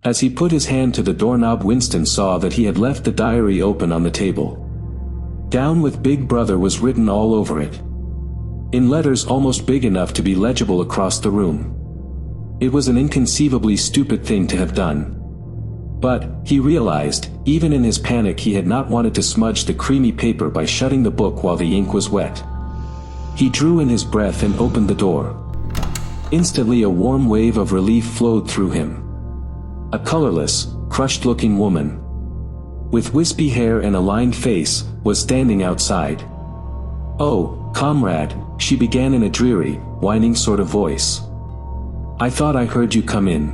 As he put his hand to the doorknob, Winston saw that he had left the diary open on the table. "Down with Big Brother" was written all over it, in letters almost big enough to be legible across the room. It was an inconceivably stupid thing to have done. But, he realized, even in his panic, he had not wanted to smudge the creamy paper by shutting the book while the ink was wet. He drew in his breath and opened the door. Instantly a warm wave of relief flowed through him. A colorless, crushed-looking woman, with wispy hair and a lined face, was standing outside. "Oh, comrade," she began in a dreary, whining sort of voice. "I thought I heard you come in.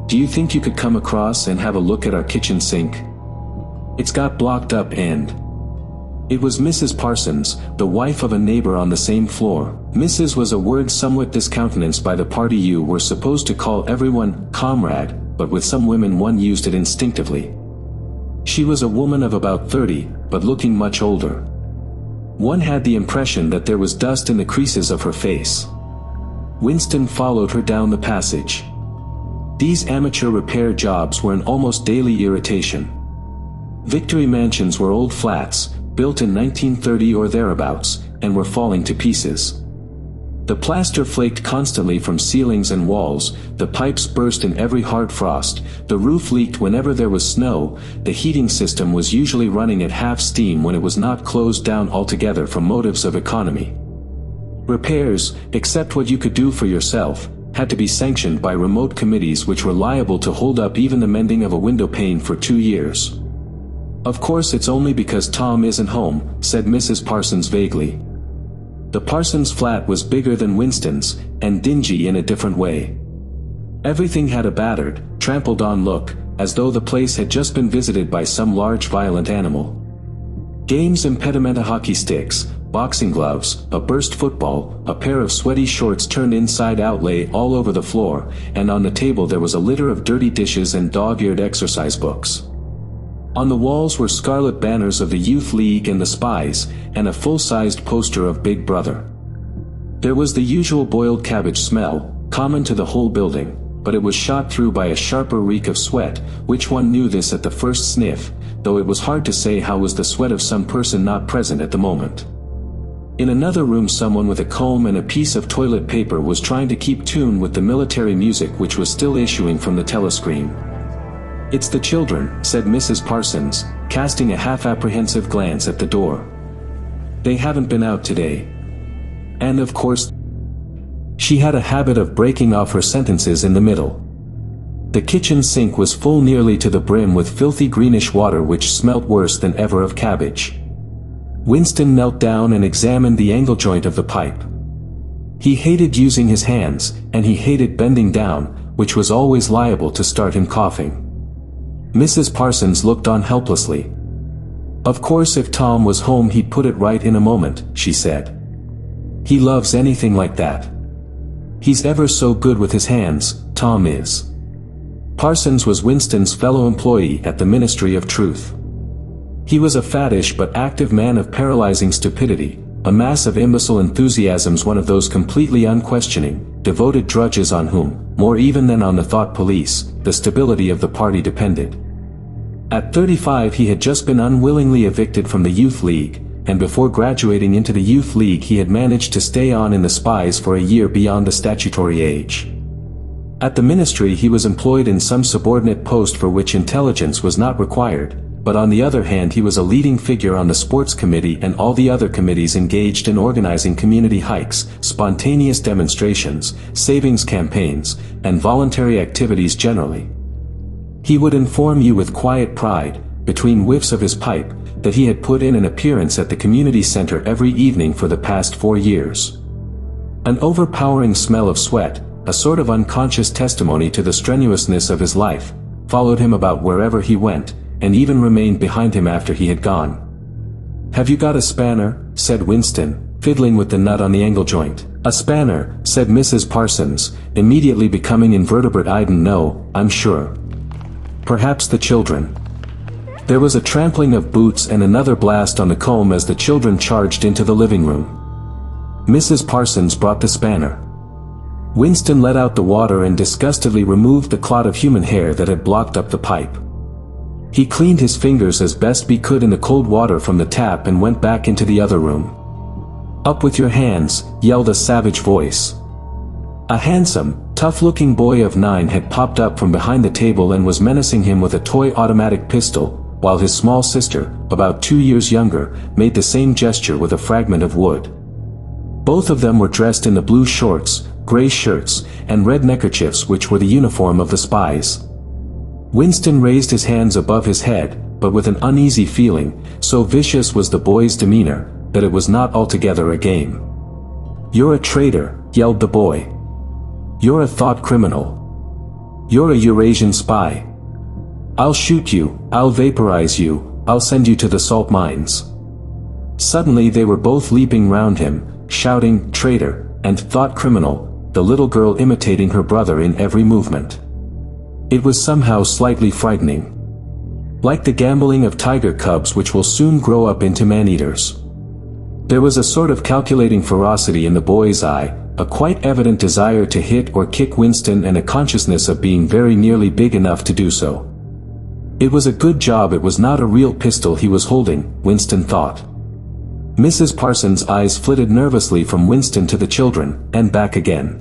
Do you think you could come across and have a look at our kitchen sink? It's got blocked up and—" It was Mrs. Parsons, the wife of a neighbor on the same floor. Mrs. was a word somewhat discountenanced by the party. You were supposed to call everyone comrade, but with some women one used it instinctively. She was a woman of about 30, but looking much older. One had the impression that there was dust in the creases of her face. Winston followed her down the passage. These amateur repair jobs were an almost daily irritation. Victory mansions were old flats, built in 1930 or thereabouts, and were falling to pieces. The plaster flaked constantly from ceilings and walls, the pipes burst in every hard frost, the roof leaked whenever there was snow, the heating system was usually running at half steam when it was not closed down altogether from motives of economy. Repairs, except what you could do for yourself, had to be sanctioned by remote committees which were liable to hold up even the mending of a window pane for 2 years. "Of course it's only because Tom isn't home," said Mrs. Parsons vaguely. The Parsons flat was bigger than Winston's, and dingy in a different way. Everything had a battered, trampled-on look, as though the place had just been visited by some large violent animal. Games, impedimenta, hockey sticks, boxing gloves, a burst football, a pair of sweaty shorts turned inside out lay all over the floor, and on the table there was a litter of dirty dishes and dog-eared exercise books. On the walls were scarlet banners of the Youth League and the Spies, and a full-sized poster of Big Brother. There was the usual boiled cabbage smell, common to the whole building, but it was shot through by a sharper reek of sweat, which one knew this at the first sniff, though it was hard to say how was the sweat of some person not present at the moment. In another room someone with a comb and a piece of toilet paper was trying to keep tune with the military music which was still issuing from the telescreen. "It's the children," said Mrs. Parsons, casting a half-apprehensive glance at the door. "They haven't been out today. And of course..." She had a habit of breaking off her sentences in the middle. The kitchen sink was full nearly to the brim with filthy greenish water which smelt worse than ever of cabbage. Winston knelt down and examined the angle joint of the pipe. He hated using his hands, and he hated bending down, which was always liable to start him coughing. Mrs. Parsons looked on helplessly. "Of course if Tom was home he'd put it right in a moment," she said. "He loves anything like that. He's ever so good with his hands, Tom is." Parsons was Winston's fellow employee at the Ministry of Truth. He was a fattish but active man of paralyzing stupidity, a mass of imbecile enthusiasms, one of those completely unquestioning, devoted drudges on whom, more even than on the thought police, the stability of the party depended. At 35 he had just been unwillingly evicted from the Youth League, and before graduating into the Youth League he had managed to stay on in the Spies for a year beyond the statutory age. At the ministry he was employed in some subordinate post for which intelligence was not required, but on the other hand he was a leading figure on the sports committee and all the other committees engaged in organizing community hikes, spontaneous demonstrations, savings campaigns, and voluntary activities generally. He would inform you with quiet pride, between whiffs of his pipe, that he had put in an appearance at the community center every evening for the past 4 years. An overpowering smell of sweat, a sort of unconscious testimony to the strenuousness of his life, followed him about wherever he went, and even remained behind him after he had gone. "Have you got a spanner?" said Winston, fiddling with the nut on the angle joint. "A spanner," said Mrs. Parsons, immediately becoming invertebrate-eyed. "No, I'm sure. Perhaps the children." There was a trampling of boots and another blast on the comb as the children charged into the living room. Mrs. Parsons brought the spanner. Winston let out the water and disgustedly removed the clot of human hair that had blocked up the pipe. He cleaned his fingers as best he could in the cold water from the tap and went back into the other room. "Up with your hands," yelled a savage voice. A handsome, tough-looking boy of 9 had popped up from behind the table and was menacing him with a toy automatic pistol, while his small sister, about 2 years younger, made the same gesture with a fragment of wood. Both of them were dressed in the blue shorts, gray shirts, and red neckerchiefs which were the uniform of the spies. Winston raised his hands above his head, but with an uneasy feeling, so vicious was the boy's demeanor, that it was not altogether a game. "You're a traitor," yelled the boy. "You're a thought criminal. You're a Eurasian spy. I'll shoot you, I'll vaporize you, I'll send you to the salt mines." Suddenly they were both leaping round him, shouting, "Traitor," and "thought criminal," the little girl imitating her brother in every movement. It was somehow slightly frightening. Like the gambling of tiger cubs which will soon grow up into man-eaters. There was a sort of calculating ferocity in the boy's eye, a quite evident desire to hit or kick Winston and a consciousness of being very nearly big enough to do so. It was a good job it was not a real pistol he was holding, Winston thought. Mrs. Parsons' eyes flitted nervously from Winston to the children, and back again.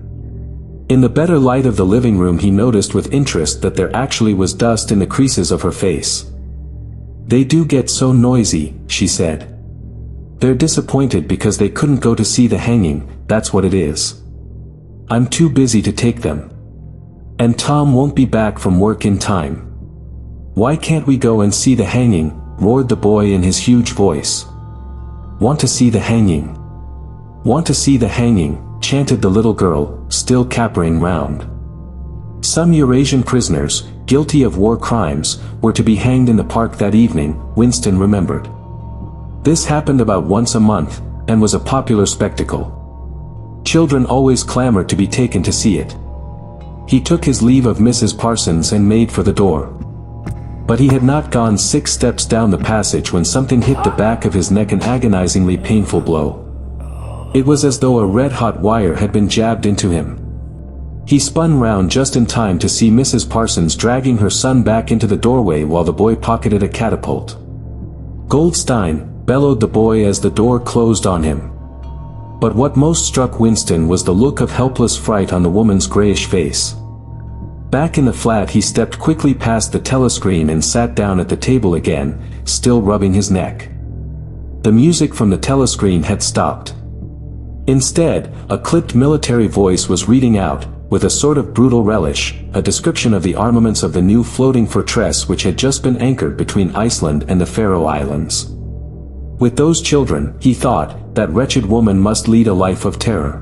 In the better light of the living room he noticed with interest that there actually was dust in the creases of her face. "They do get so noisy," she said. "They're disappointed because they couldn't go to see the hanging, that's what it is. I'm too busy to take them. And Tom won't be back from work in time. Why can't we go and see the hanging?" roared the boy in his huge voice. "Want to see the hanging? Want to see the hanging?" chanted the little girl, still capering round. Some Eurasian prisoners, guilty of war crimes, were to be hanged in the park that evening, Winston remembered. This happened about once a month, and was a popular spectacle. Children always clamored to be taken to see it. He took his leave of Mrs. Parsons and made for the door. But he had not gone 6 steps down the passage when something hit the back of his neck, an agonizingly painful blow. It was as though a red-hot wire had been jabbed into him. He spun round just in time to see Mrs. Parsons dragging her son back into the doorway while the boy pocketed a catapult. "Goldstein!" bellowed the boy as the door closed on him. But what most struck Winston was the look of helpless fright on the woman's grayish face. Back in the flat he stepped quickly past the telescreen and sat down at the table again, still rubbing his neck. The music from the telescreen had stopped. Instead, a clipped military voice was reading out, with a sort of brutal relish, a description of the armaments of the new floating fortress which had just been anchored between Iceland and the Faroe Islands. With those children, he thought, that wretched woman must lead a life of terror.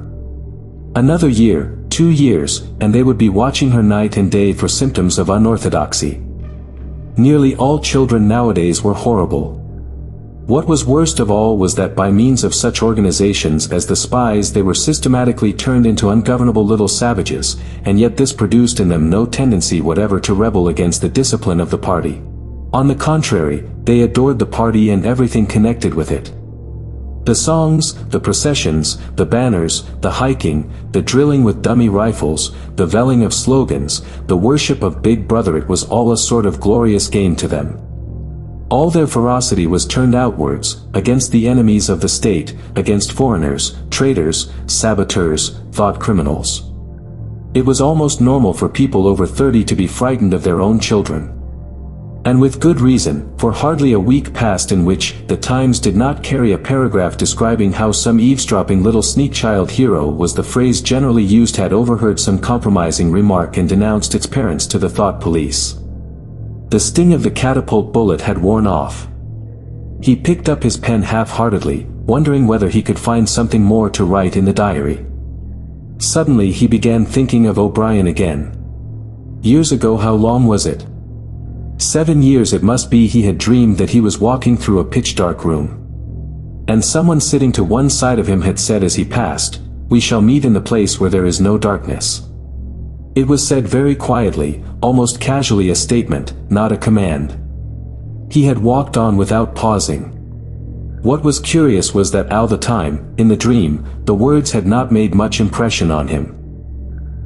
Another year, 2 years, and they would be watching her night and day for symptoms of unorthodoxy. Nearly all children nowadays were horrible. What was worst of all was that by means of such organizations as the spies they were systematically turned into ungovernable little savages, and yet this produced in them no tendency whatever to rebel against the discipline of the party. On the contrary, they adored the party and everything connected with it. The songs, the processions, the banners, the hiking, the drilling with dummy rifles, the velling of slogans, the worship of Big Brother, it was all a sort of glorious game to them. All their ferocity was turned outwards, against the enemies of the state, against foreigners, traitors, saboteurs, thought criminals. It was almost normal for people over 30 to be frightened of their own children. And with good reason, for hardly a week passed in which the Times did not carry a paragraph describing how some eavesdropping little sneak-child hero was the phrase generally used had overheard some compromising remark and denounced its parents to the thought police. The sting of the catapult bullet had worn off. He picked up his pen half-heartedly, wondering whether he could find something more to write in the diary. Suddenly he began thinking of O'Brien again. Years ago, how long was it? 7 years it must be. He had dreamed that he was walking through a pitch-dark room. And someone sitting to one side of him had said as he passed, "We shall meet in the place where there is no darkness." It was said very quietly, almost casually, a statement, not a command. He had walked on without pausing. What was curious was that all the time, in the dream, the words had not made much impression on him.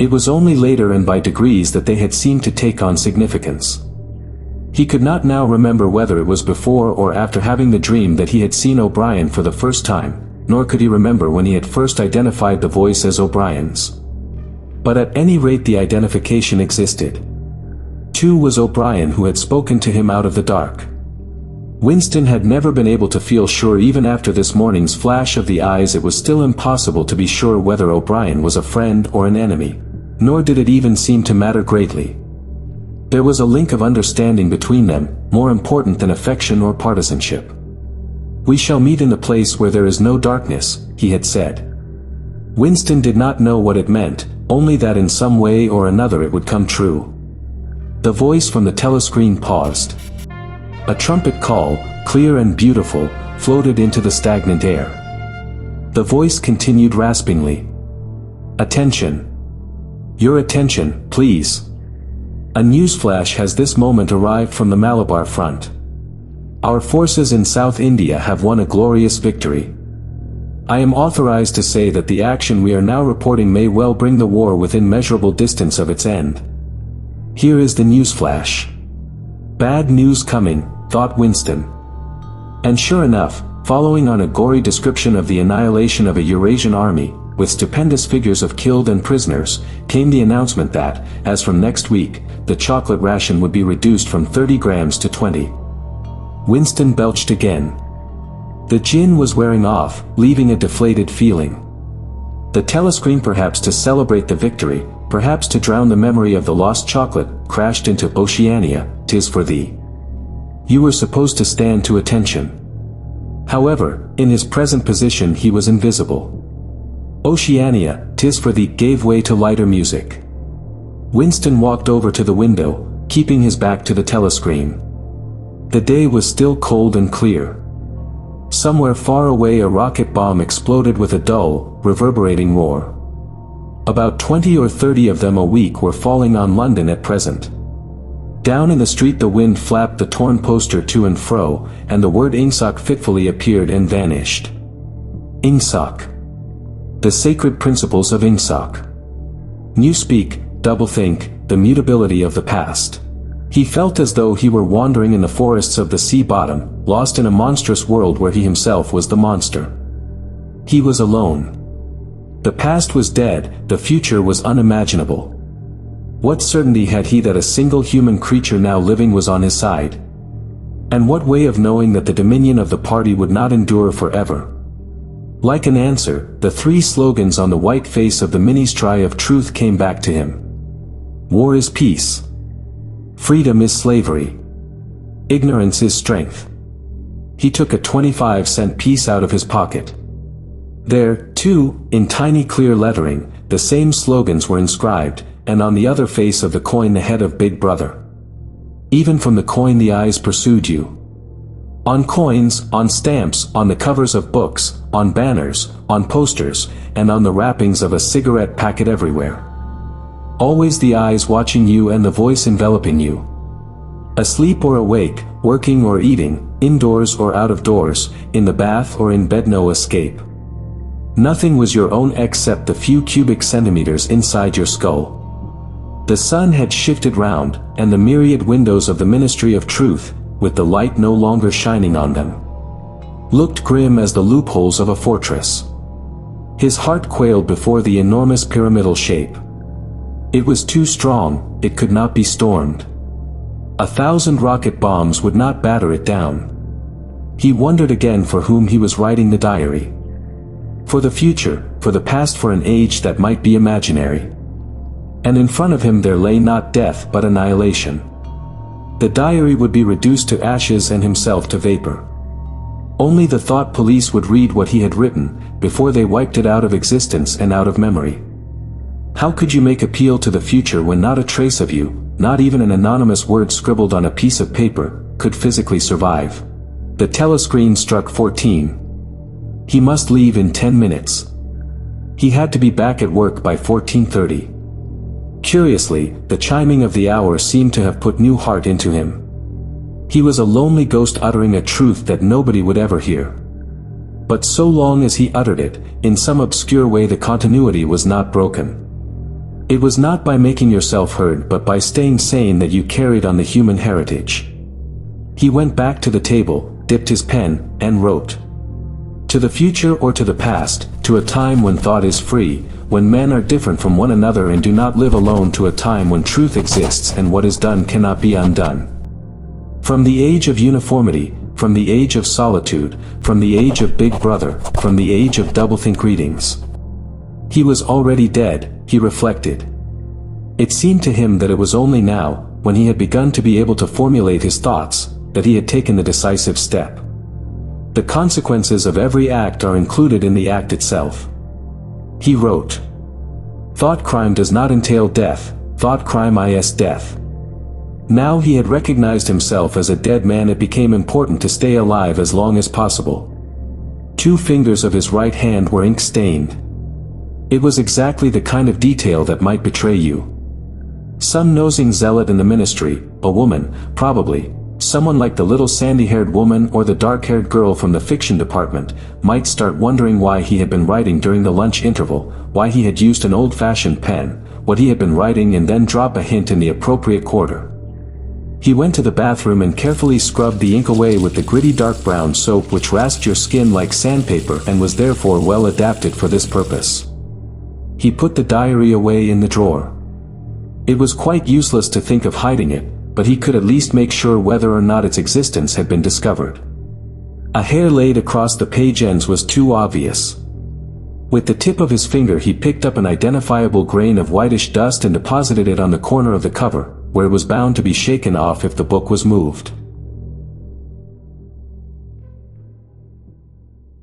It was only later and by degrees that they had seemed to take on significance. He could not now remember whether it was before or after having the dream that he had seen O'Brien for the first time, nor could he remember when he had first identified the voice as O'Brien's. But at any rate the identification existed. Too was O'Brien who had spoken to him out of the dark. Winston had never been able to feel sure even after this morning's flash of the eyes. It was still impossible to be sure whether O'Brien was a friend or an enemy, nor did it even seem to matter greatly. There was a link of understanding between them, more important than affection or partisanship. "We shall meet in the place where there is no darkness," he had said. Winston did not know what it meant, only that in some way or another it would come true. The voice from the telescreen paused. A trumpet call, clear and beautiful, floated into the stagnant air. The voice continued raspingly. "Attention. Your attention, please. A newsflash has this moment arrived from the Malabar front. Our forces in South India have won a glorious victory. I am authorized to say that the action we are now reporting may well bring the war within measurable distance of its end. Here is the newsflash." Bad news coming, thought Winston. And sure enough, following on a gory description of the annihilation of a Eurasian army, with stupendous figures of killed and prisoners, came the announcement that, as from next week, the chocolate ration would be reduced from 30 grams to 20. Winston belched again. The gin was wearing off, leaving a deflated feeling. The telescreen, perhaps to celebrate the victory, perhaps to drown the memory of the lost chocolate, crashed into Oceania, "'Tis for thee. You were supposed to stand to attention." However, in his present position he was invisible. Oceania, "'Tis for thee" gave way to lighter music. Winston walked over to the window, keeping his back to the telescreen. The day was still cold and clear. Somewhere far away a rocket bomb exploded with a dull, reverberating roar. About 20 or 30 of them a week were falling on London at present. Down in the street the wind flapped the torn poster to and fro, and the word Ingsoc fitfully appeared and vanished. Ingsoc. The sacred principles of Ingsoc. Newspeak, doublethink, the mutability of the past. He felt as though he were wandering in the forests of the sea bottom, lost in a monstrous world where he himself was the monster. He was alone. The past was dead, the future was unimaginable. What certainty had he that a single human creature now living was on his side? And what way of knowing that the dominion of the party would not endure forever? Like an answer, the three slogans on the white face of the ministry of truth came back to him. War is peace. Freedom is slavery. Ignorance is strength. He took a 25-cent piece out of his pocket. There, too, in tiny clear lettering, the same slogans were inscribed, and on the other face of the coin the head of Big Brother. Even from the coin the eyes pursued you. On coins, on stamps, on the covers of books, on banners, on posters, and on the wrappings of a cigarette packet everywhere. Always the eyes watching you and the voice enveloping you. Asleep or awake, working or eating, indoors or out of doors, in the bath or in bed, no escape. Nothing was your own except the few cubic centimeters inside your skull. The sun had shifted round, and the myriad windows of the ministry of truth, with the light no longer shining on them, looked grim as the loopholes of a fortress. His heart quailed before the enormous pyramidal shape. It was too strong, it could not be stormed. 1,000 rocket bombs would not batter it down. He wondered again for whom he was writing the diary. For the future, for the past, for an age that might be imaginary. And in front of him there lay not death but annihilation. The diary would be reduced to ashes and himself to vapor. Only the thought police would read what he had written, before they wiped it out of existence and out of memory. How could you make appeal to the future when not a trace of you, not even an anonymous word scribbled on a piece of paper, could physically survive? The telescreen struck 14. He must leave in 10 minutes. He had to be back at work by 14:30. Curiously, the chiming of the hour seemed to have put new heart into him. He was a lonely ghost uttering a truth that nobody would ever hear. But so long as he uttered it, in some obscure way the continuity was not broken. It was not by making yourself heard but by staying sane that you carried on the human heritage. He went back to the table, dipped his pen, and wrote. To the future or to the past, to a time when thought is free, when men are different from one another and do not live alone, to a time when truth exists and what is done cannot be undone. From the age of uniformity, from the age of solitude, from the age of Big Brother, from the age of doublethink greetings. He was already dead, he reflected. It seemed to him that it was only now, when he had begun to be able to formulate his thoughts, that he had taken the decisive step. The consequences of every act are included in the act itself. He wrote. Thought crime does not entail death, Thoughtcrime is death. Now he had recognized himself as a dead man. It became important to stay alive as long as possible. 2 fingers of his right hand were ink-stained. It was exactly the kind of detail that might betray you. Some nosing zealot in the ministry, a woman, probably, someone like the little sandy-haired woman or the dark-haired girl from the fiction department, might start wondering why he had been writing during the lunch interval, why he had used an old-fashioned pen, what he had been writing, and then drop a hint in the appropriate quarter. He went to the bathroom and carefully scrubbed the ink away with the gritty dark brown soap which rasped your skin like sandpaper and was therefore well adapted for this purpose. He put the diary away in the drawer. It was quite useless to think of hiding it, but he could at least make sure whether or not its existence had been discovered. A hair laid across the page ends was too obvious. With the tip of his finger he picked up an identifiable grain of whitish dust and deposited it on the corner of the cover, where it was bound to be shaken off if the book was moved.